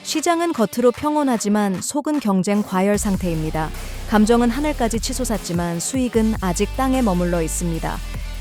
시장은 겉으로 평온하지만 속은 경쟁 과열 상태입니다. 감정은 하늘까지 치솟았지만 수익은 아직 땅에 머물러 있습니다.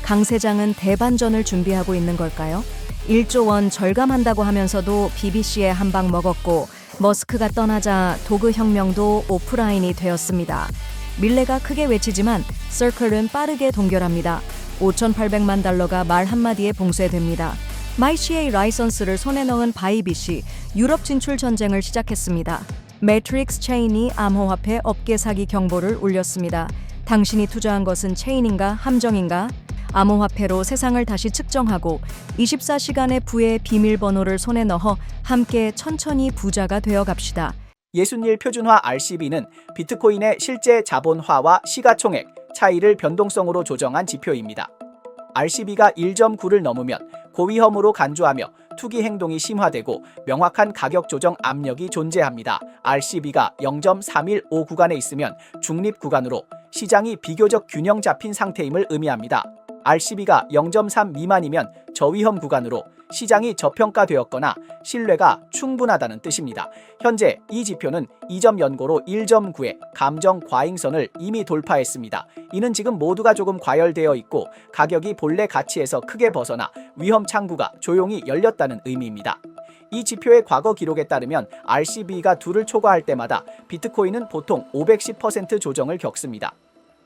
강 세장은 대반전을 준비하고 있는 걸까요? 1조 원 절감한다고 하면서도 BBC에 한 방 먹었고 머스크가 떠나자 도그 혁명도 오프라인이 되었습니다. 밀레가 크게 외치지만 서클은 빠르게 동결합니다. 5,800만 달러가 말 한마디에 봉쇄됩니다. 마이CA 라이선스를 손에 넣은 바이빗이 유럽 진출 전쟁을 시작했습니다. 매트릭스 체인이 암호화폐 업계 사기 경보를 울렸습니다. 당신이 투자한 것은 체인인가 함정인가? 암호화폐로 세상을 다시 측정하고 24시간의 부의 비밀번호를 손에 넣어 함께 천천히 부자가 되어 갑시다. 예순일 표준화 RCB는 비트코인의 실제 자본화와 시가총액 차이를 변동성으로 조정한 지표입니다. RCB가 1.9를 넘으면 고위험으로 간주하며 투기 행동이 심화되고 명확한 가격 조정 압력이 존재합니다. RCB가 0.315 구간에 있으면 중립 구간으로 시장이 비교적 균형 잡힌 상태임을 의미합니다. RCB가 0.3 미만이면 저위험 구간으로 시장이 저평가되었거나 신뢰가 충분하다는 뜻입니다. 현재 이 지표는 이점 연고로 1.9의 감정 과잉선을 이미 돌파했습니다. 이는 지금 모두가 조금 과열되어 있고 가격이 본래 가치에서 크게 벗어나 위험 창구가 조용히 열렸다는 의미입니다. 이 지표의 과거 기록에 따르면 RCB가 2를 초과할 때마다 비트코인은 보통 510% 조정을 겪습니다.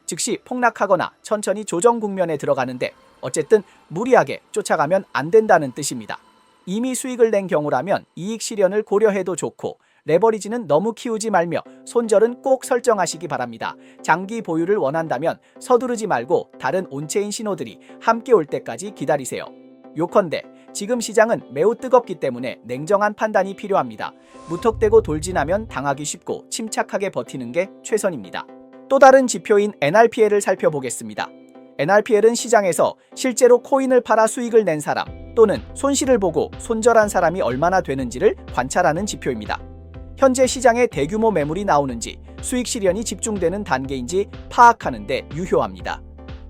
즉시 폭락하거나 천천히 조정 국면에 들어가는데 어쨌든 무리하게 쫓아가면 안 된다는 뜻입니다. 이미 수익을 낸 경우라면 이익 실현을 고려해도 좋고 레버리지는 너무 키우지 말며 손절은 꼭 설정하시기 바랍니다. 장기 보유를 원한다면 서두르지 말고 다른 온체인 신호들이 함께 올 때까지 기다리세요. 요컨대 지금 시장은 매우 뜨겁기 때문에 냉정한 판단이 필요합니다. 무턱대고 돌진하면 당하기 쉽고 침착하게 버티는 게 최선입니다. 또 다른 지표인 NRPL을 살펴보겠습니다. NRPL은 시장에서 실제로 코인을 팔아 수익을 낸 사람 또는 손실을 보고 손절한 사람이 얼마나 되는지를 관찰하는 지표입니다. 현재 시장에 대규모 매물이 나오는지 수익 실현이 집중되는 단계인지 파악하는 데 유효합니다.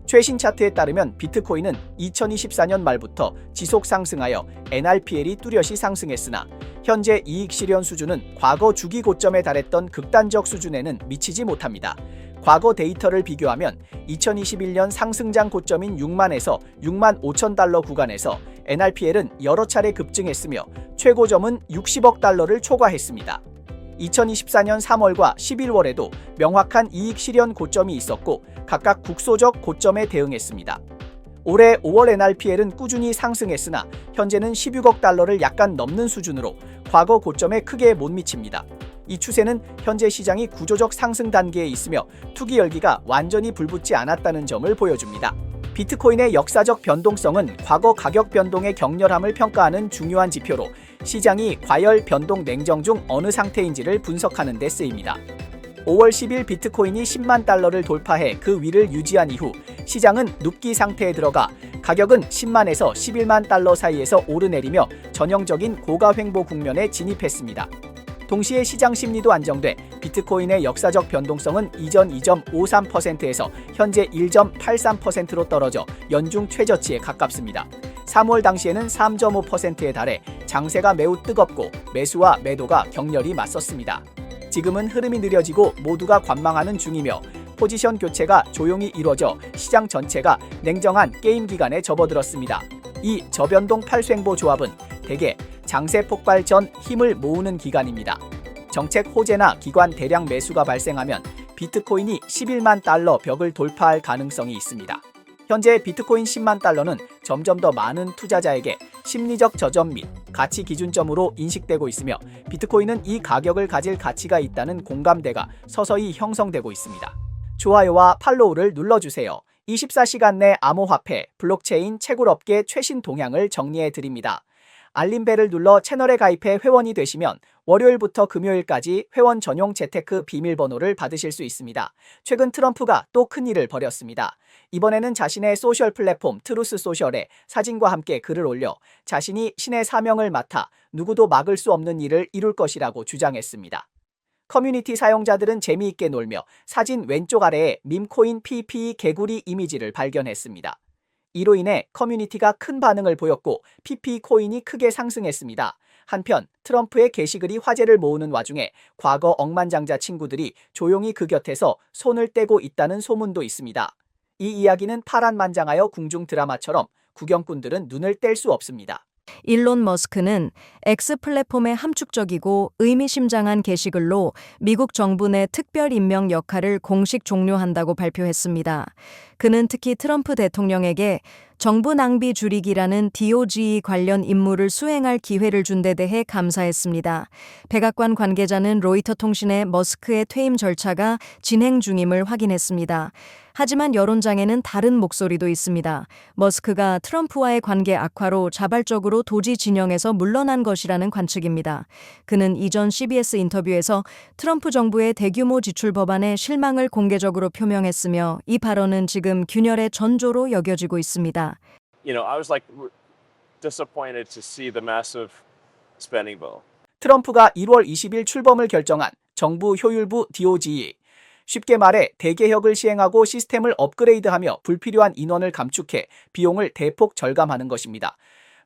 최신 차트에 따르면 비트코인은 2024년 말부터 지속 상승하여 NRPL이 뚜렷이 상승했으나 현재 이익 실현 수준은 과거 주기 고점에 달했던 극단적 수준에는 미치지 못합니다. 과거 데이터를 비교하면 2021년 상승장 고점인 6만에서 6만 5천 달러 구간에서 NRPL은 여러 차례 급증했으며 최고점은 60억 달러를 초과했습니다. 2024년 3월과 11월에도 명확한 이익 실현 고점이 있었고 각각 국소적 고점에 대응했습니다. 올해 5월 NRPL은 꾸준히 상승했으나 현재는 16억 달러를 약간 넘는 수준으로 과거 고점에 크게 못 미칩니다. 이 추세는 현재 시장이 구조적 상승 단계에 있으며 투기 열기가 완전히 불붙지 않았다는 점을 보여줍니다. 비트코인의 역사적 변동성은 과거 가격 변동의 격렬함을 평가하는 중요한 지표로 시장이 과열, 변동, 냉정 중 어느 상태인지를 분석하는 데 쓰입니다. 5월 10일 비트코인이 10만 달러를 돌파해 그 위를 유지한 이후 시장은 눕기 상태에 들어가 가격은 10만에서 11만 달러 사이에서 오르내리며 전형적인 고가 횡보 국면에 진입했습니다. 동시에 시장 심리도 안정돼 비트코인의 역사적 변동성은 이전 2.53%에서 현재 1.83%로 떨어져 연중 최저치에 가깝습니다. 3월 당시에는 3.5%에 달해 장세가 매우 뜨겁고 매수와 매도가 격렬히 맞섰습니다. 지금은 흐름이 느려지고 모두가 관망하는 중이며 포지션 교체가 조용히 이루어져 시장 전체가 냉정한 게임 기간에 접어들었습니다. 이 저변동 팔수행보 조합은 대개 장세 폭발 전 힘을 모으는 기간입니다. 정책 호재나 기관 대량 매수가 발생하면 비트코인이 11만 달러 벽을 돌파할 가능성이 있습니다. 현재 비트코인 10만 달러는 점점 더 많은 투자자에게 심리적 저점 및 가치 기준점으로 인식되고 있으며 비트코인은 이 가격을 가질 가치가 있다는 공감대가 서서히 형성되고 있습니다. 좋아요와 팔로우를 눌러주세요. 24시간 내 암호화폐, 블록체인, 채굴업계 최신 동향을 정리해드립니다. 알림벨을 눌러 채널에 가입해 회원이 되시면 월요일부터 금요일까지 회원 전용 재테크 비밀번호를 받으실 수 있습니다. 최근 트럼프가 또 큰일을 벌였습니다. 이번에는 자신의 소셜 플랫폼 트루스 소셜에 사진과 함께 글을 올려 자신이 신의 사명을 맡아 누구도 막을 수 없는 일을 이룰 것이라고 주장했습니다. 커뮤니티 사용자들은 재미있게 놀며 사진 왼쪽 아래에 밈코인 PP 개구리 이미지를 발견했습니다. 이로 인해 커뮤니티가 큰 반응을 보였고 PP 코인이 크게 상승했습니다. 한편 트럼프의 게시글이 화제를 모으는 와중에 과거 억만장자 친구들이 조용히 그 곁에서 손을 떼고 있다는 소문도 있습니다. 이 이야기는 파란만장하여 궁중 드라마처럼 구경꾼들은 눈을 뗄 수 없습니다. 일론 머스크는 X 플랫폼의 함축적이고 의미심장한 게시글로 미국 정부 내 특별 임명 역할을 공식 종료한다고 발표했습니다. 그는 특히 트럼프 대통령에게 정부 낭비 줄이기라는 DOGE 관련 임무를 수행할 기회를 준 데 대해 감사했습니다. 백악관 관계자는 로이터 통신에 머스크의 퇴임 절차가 진행 중임을 확인했습니다. 하지만 여론장에는 다른 목소리도 있습니다. 머스크가 트럼프와의 관계 악화로 자발적으로 도지 진영에서 물러난 것이라는 관측입니다. 그는 이전 CBS 인터뷰에서 트럼프 정부의 대규모 지출 법안에 실망을 공개적으로 표명했으며 이 발언은 지금 균열의 전조로 여겨지고 있습니다. I was disappointed to see the massive spending bill. 트럼프가 1월 20일 출범을 결정한 정부 효율부 DOGE. 쉽게 말해 대개혁을 시행하고 시스템을 업그레이드하며 불필요한 인원을 감축해 비용을 대폭 절감하는 것입니다.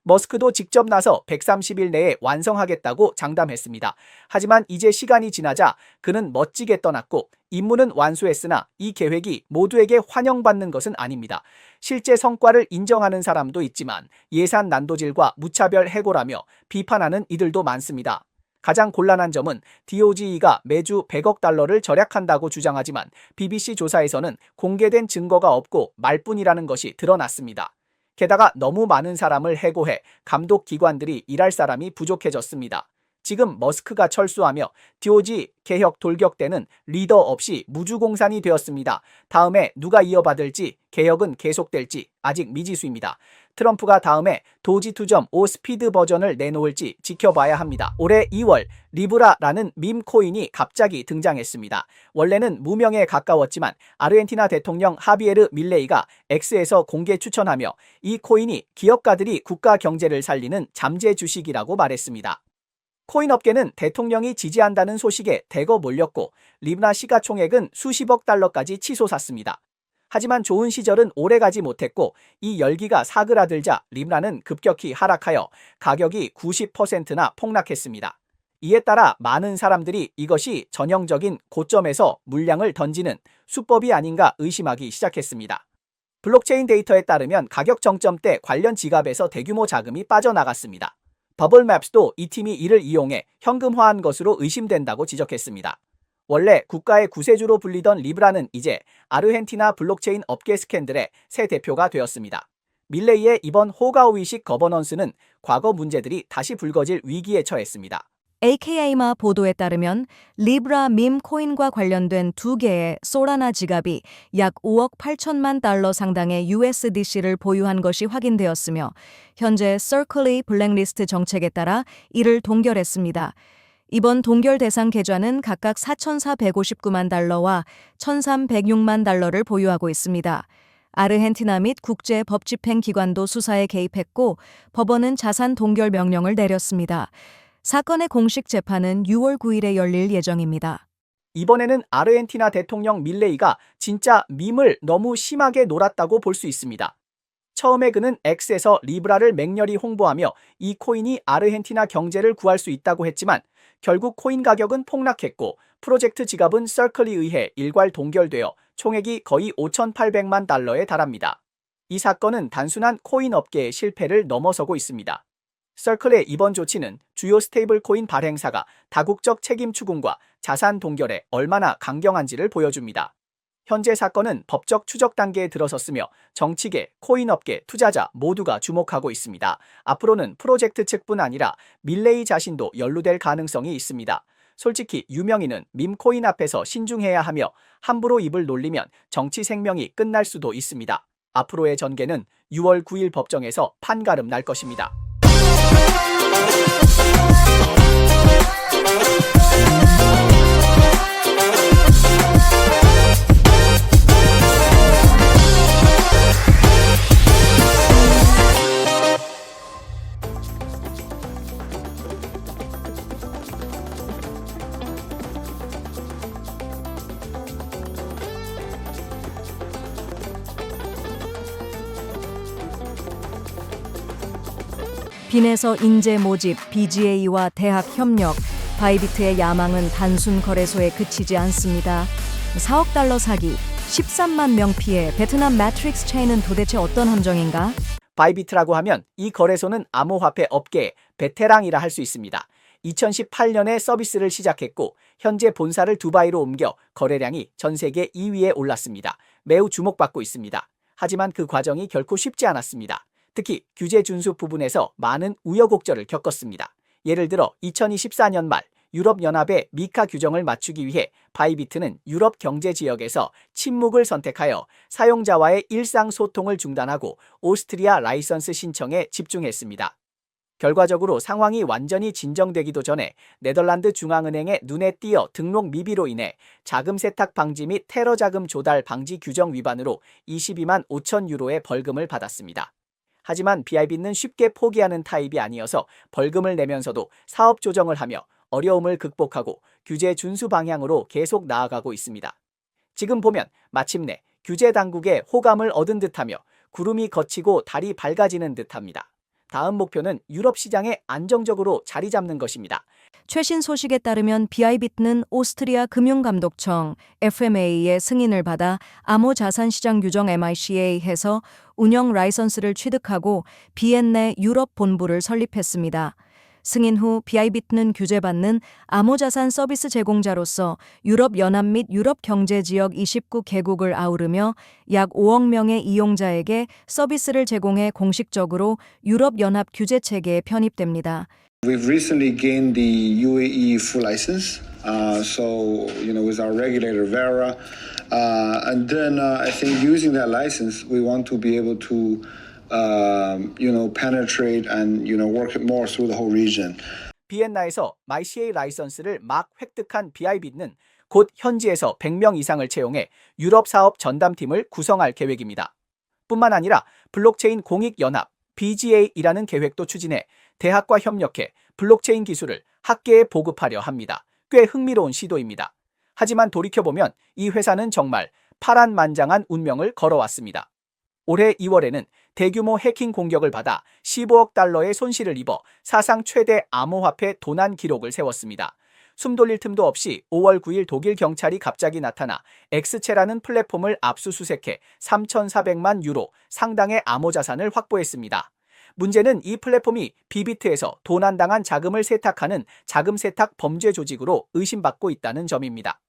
머스크도 직접 나서 130일 내에 완성하겠다고 장담했습니다. 하지만 이제 시간이 지나자 그는 멋지게 떠났고 임무는 완수했으나 이 계획이 모두에게 환영받는 것은 아닙니다. 실제 성과를 인정하는 사람도 있지만 예산 난도질과 무차별 해고라며 비판하는 이들도 많습니다. 가장 곤란한 점은 DOGE가 매주 100억 달러를 절약한다고 주장하지만 BBC 조사에서는 공개된 증거가 없고 말뿐이라는 것이 드러났습니다. 게다가 너무 많은 사람을 해고해 감독 기관들이 일할 사람이 부족해졌습니다. 지금 머스크가 철수하며 DOGE 개혁 돌격대는 리더 없이 무주공산이 되었습니다. 다음에 누가 이어받을지 개혁은 계속될지 아직 미지수입니다. 트럼프가 다음에 도지 2.5 스피드 버전을 내놓을지 지켜봐야 합니다. 올해 2월 리브라라는 밈 코인이 갑자기 등장했습니다. 원래는 무명에 가까웠지만 아르헨티나 대통령 하비에르 밀레이가 X에서 공개 추천하며 이 코인이 기업가들이 국가 경제를 살리는 잠재 주식이라고 말했습니다. 코인 업계는 대통령이 지지한다는 소식에 대거 몰렸고 리브라 시가총액은 수십억 달러까지 치솟았습니다. 하지만 좋은 시절은 오래가지 못했고 이 열기가 사그라들자 리브라는 급격히 하락하여 가격이 90%나 폭락했습니다. 이에 따라 많은 사람들이 이것이 전형적인 고점에서 물량을 던지는 수법이 아닌가 의심하기 시작했습니다. 블록체인 데이터에 따르면 가격 정점 때 관련 지갑에서 대규모 자금이 빠져나갔습니다. 버블맵스도 이 팀이 이를 이용해 현금화한 것으로 의심된다고 지적했습니다. 원래 국가의 구세주로 불리던 리브라는 이제 아르헨티나 블록체인 업계 스캔들의 새 대표가 되었습니다. 밀레이의 이번 호가호위식 거버넌스는 과거 문제들이 다시 불거질 위기에 처했습니다. AKI마 보도에 따르면 리브라 밈 코인과 관련된 2개의 소라나 지갑이 약 5억 8천만 달러 상당의 USDC를 보유한 것이 확인되었으며 현재 서클이 블랙리스트 정책에 따라 이를 동결했습니다. 이번 동결 대상 계좌는 각각 4,459만 달러와 1,306만 달러를 보유하고 있습니다. 아르헨티나 및 국제 법집행기관도 수사에 개입했고 법원은 자산 동결 명령을 내렸습니다. 사건의 공식 재판은 6월 9일에 열릴 예정입니다. 이번에는 아르헨티나 대통령 밀레이가 진짜 밈을 너무 심하게 놀았다고 볼 수 있습니다. 처음에 그는 X에서 리브라를 맹렬히 홍보하며 이 코인이 아르헨티나 경제를 구할 수 있다고 했지만 결국 코인 가격은 폭락했고 프로젝트 지갑은 서클에 의해 일괄 동결되어 총액이 거의 5,800만 달러에 달합니다. 이 사건은 단순한 코인 업계의 실패를 넘어서고 있습니다. 서클의 이번 조치는 주요 스테이블 코인 발행사가 다국적 책임 추궁과 자산 동결에 얼마나 강경한지를 보여줍니다. 현재 사건은 법적 추적 단계에 들어섰으며 정치계, 코인 업계, 투자자 모두가 주목하고 있습니다. 앞으로는 프로젝트 측뿐 아니라 밀레이 자신도 연루될 가능성이 있습니다. 솔직히 유명인은 밈코인 앞에서 신중해야 하며 함부로 입을 놀리면 정치 생명이 끝날 수도 있습니다. 앞으로의 전개는 6월 9일 법정에서 판가름 날 것입니다. 빈에서 인재 모집, BGA와 대학 협력, 바이비트의 야망은 단순 거래소에 그치지 않습니다. 4억 달러 사기, 13만 명 피해, 베트남 매트릭스 체인은 도대체 어떤 함정인가? 바이비트라고 하면 이 거래소는 암호화폐 업계의 베테랑이라 할 수 있습니다. 2018년에 서비스를 시작했고 현재 본사를 두바이로 옮겨 거래량이 전 세계 2위에 올랐습니다. 매우 주목받고 있습니다. 하지만 그 과정이 결코 쉽지 않았습니다. 특히 규제 준수 부분에서 많은 우여곡절을 겪었습니다. 예를 들어 2024년 말 유럽연합의 미카 규정을 맞추기 위해 바이비트는 유럽 경제 지역에서 침묵을 선택하여 사용자와의 일상소통을 중단하고 오스트리아 라이선스 신청에 집중했습니다. 결과적으로 상황이 완전히 진정되기도 전에 네덜란드 중앙은행의 눈에 띄어 등록 미비로 인해 자금 세탁 방지 및 테러 자금 조달 방지 규정 위반으로 22만 5천 유로의 벌금을 받았습니다. 하지만 BIB는 쉽게 포기하는 타입이 아니어서 벌금을 내면서도 사업 조정을 하며 어려움을 극복하고 규제 준수 방향으로 계속 나아가고 있습니다. 지금 보면 마침내 규제 당국의 호감을 얻은 듯하며 구름이 걷히고 달이 밝아지는 듯합니다. 다음 목표는 유럽 시장에 안정적으로 자리 잡는 것입니다. 최신 소식에 따르면 BIBit는 오스트리아 금융감독청 FMA의 승인을 받아 암호자산시장 규정 MICA에서 운영 라이선스를 취득하고 비엔내 유럽 본부를 설립했습니다. 승인 후 BIBit는 규제받는 암호자산 서비스 제공자로서 유럽연합 및 유럽경제지역 29개국을 아우르며 약 5억 명의 이용자에게 서비스를 제공해 공식적으로 유럽연합 규제체계에 편입됩니다. We've recently gained the UAE full license, with our regulator Vera, and then I think using that license, we want to be able to, penetrate and work it more through the whole region. 비엔나에서 MICA 라이선스를 막 획득한 BIBit는 곧 현지에서 100명 이상을 채용해 유럽 사업 전담팀을 구성할 계획입니다. 뿐만 아니라 블록체인 공익연합 BGA이라는 계획도 추진해 대학과 협력해 블록체인 기술을 학계에 보급하려 합니다. 꽤 흥미로운 시도입니다. 하지만 돌이켜보면 이 회사는 정말 파란만장한 운명을 걸어왔습니다. 올해 2월에는 대규모 해킹 공격을 받아 15억 달러의 손실을 입어 사상 최대 암호화폐 도난 기록을 세웠습니다. 숨 돌릴 틈도 없이 5월 9일 독일 경찰이 갑자기 나타나 엑스체라는 플랫폼을 압수수색해 3,400만 유로 상당의 암호자산을 확보했습니다. 문제는 이 플랫폼이 비비트에서 도난당한 자금을 세탁하는 자금 세탁 범죄 조직으로 의심받고 있다는 점입니다.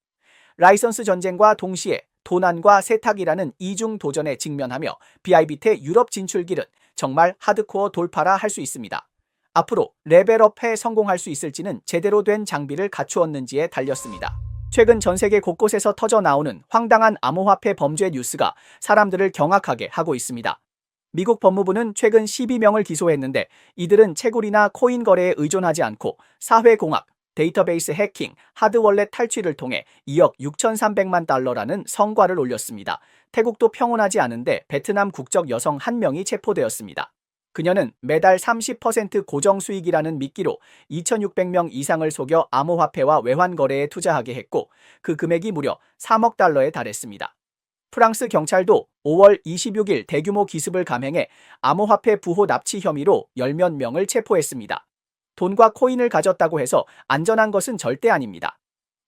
라이선스 전쟁과 동시에 도난과 세탁이라는 이중 도전에 직면하며 BIBit의 유럽 진출길은 정말 하드코어 돌파라 할 수 있습니다. 앞으로 레벨업에 성공할 수 있을지는 제대로 된 장비를 갖추었는지에 달렸습니다. 최근 전 세계 곳곳에서 터져 나오는 황당한 암호화폐 범죄 뉴스가 사람들을 경악하게 하고 있습니다. 미국 법무부는 최근 12명을 기소했는데 이들은 채굴이나 코인 거래에 의존하지 않고 사회공학, 데이터베이스 해킹, 하드월렛 탈취를 통해 2억 6,300만 달러라는 성과를 올렸습니다. 태국도 평온하지 않은데 베트남 국적 여성 1명이 체포되었습니다. 그녀는 매달 30% 고정 수익이라는 미끼로 2,600명 이상을 속여 암호화폐와 외환 거래에 투자하게 했고 그 금액이 무려 3억 달러에 달했습니다. 프랑스 경찰도 5월 26일 대규모 기습을 감행해 암호화폐 부호 납치 혐의로 10몇 명을 체포했습니다. 돈과 코인을 가졌다고 해서 안전한 것은 절대 아닙니다.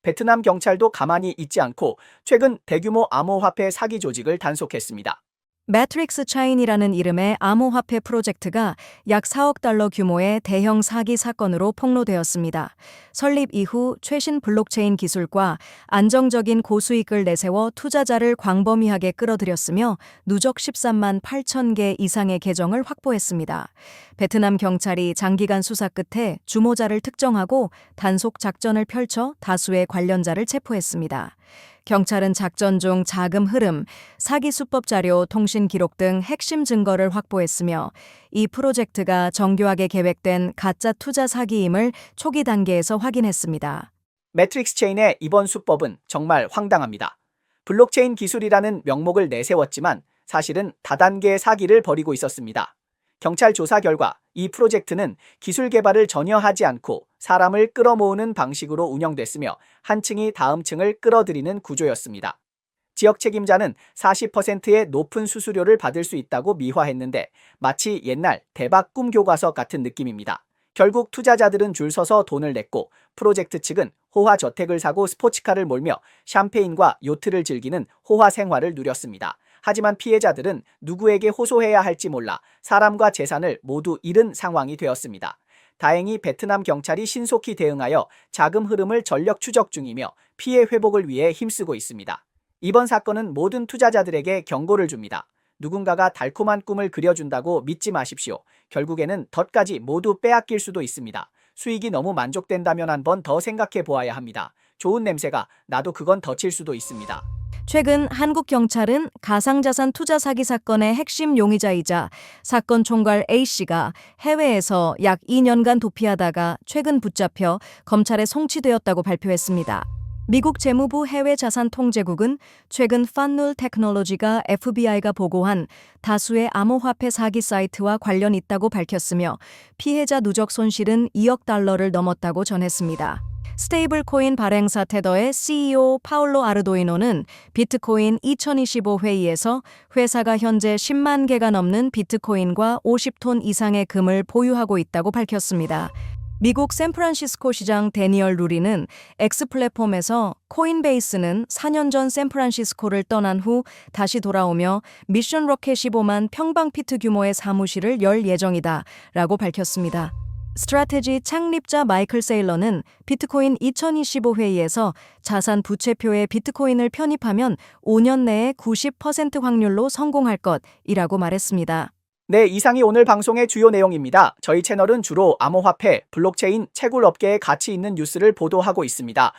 베트남 경찰도 가만히 있지 않고 최근 대규모 암호화폐 사기 조직을 단속했습니다. 매트릭스 차인이라는 이름의 암호화폐 프로젝트가 약 4억 달러 규모의 대형 사기 사건으로 폭로되었습니다. 설립 이후 최신 블록체인 기술과 안정적인 고수익을 내세워 투자자를 광범위하게 끌어들였으며 누적 13만 8천 개 이상의 계정을 확보했습니다. 베트남 경찰이 장기간 수사 끝에 주모자를 특정하고 단속 작전을 펼쳐 다수의 관련자를 체포했습니다. 경찰은 작전 중 자금 흐름, 사기 수법 자료, 통신 기록 등 핵심 증거를 확보했으며 이 프로젝트가 정교하게 계획된 가짜 투자 사기임을 초기 단계에서 확인했습니다. 매트릭스 체인의 이번 수법은 정말 황당합니다. 블록체인 기술이라는 명목을 내세웠지만 사실은 다단계의 사기를 벌이고 있었습니다. 경찰 조사 결과 이 프로젝트는 기술 개발을 전혀 하지 않고 사람을 끌어모으는 방식으로 운영됐으며 한 층이 다음 층을 끌어들이는 구조였습니다. 지역 책임자는 40%의 높은 수수료를 받을 수 있다고 미화했는데 마치 옛날 대박 꿈 교과서 같은 느낌입니다. 결국 투자자들은 줄 서서 돈을 냈고 프로젝트 측은 호화 저택을 사고 스포츠카를 몰며 샴페인과 요트를 즐기는 호화 생활을 누렸습니다. 하지만 피해자들은 누구에게 호소해야 할지 몰라 사람과 재산을 모두 잃은 상황이 되었습니다. 다행히 베트남 경찰이 신속히 대응하여 자금 흐름을 전력 추적 중이며 피해 회복을 위해 힘쓰고 있습니다. 이번 사건은 모든 투자자들에게 경고를 줍니다. 누군가가 달콤한 꿈을 그려준다고 믿지 마십시오. 결국에는 덫까지 모두 빼앗길 수도 있습니다. 수익이 너무 만족된다면 한번 더 생각해 보아야 합니다. 좋은 냄새가 나도 그건 덫일 수도 있습니다. 최근 한국 경찰은 가상자산 투자 사기 사건의 핵심 용의자이자 사건 총괄 A씨가 해외에서 약 2년간 도피하다가 최근 붙잡혀 검찰에 송치되었다고 발표했습니다. 미국 재무부 해외자산통제국은 최근 판눌 테크놀로지가 FBI가 보고한 다수의 암호화폐 사기 사이트와 관련 있다고 밝혔으며 피해자 누적 손실은 2억 달러를 넘었다고 전했습니다. 스테이블 코인 발행사 테더의 CEO 파울로 아르도이노는 비트코인 2025 회의에서 회사가 현재 10만 개가 넘는 비트코인과 50톤 이상의 금을 보유하고 있다고 밝혔습니다. 미국 샌프란시스코 시장 데니얼 루리는 X 플랫폼에서 코인베이스는 4년 전 샌프란시스코를 떠난 후 다시 돌아오며 미션 로켓 15만 평방피트 규모의 사무실을 열 예정이다 라고 밝혔습니다. 스트래티지 창립자 마이클 세일러는 비트코인 2025 회의에서 자산 부채표에 비트코인을 편입하면 5년 내에 90% 확률로 성공할 것이라고 말했습니다. 네, 이상이 오늘 방송의 주요 내용입니다. 저희 채널은 주로 암호화폐, 블록체인, 채굴 업계에 가치 있는 뉴스를 보도하고 있습니다.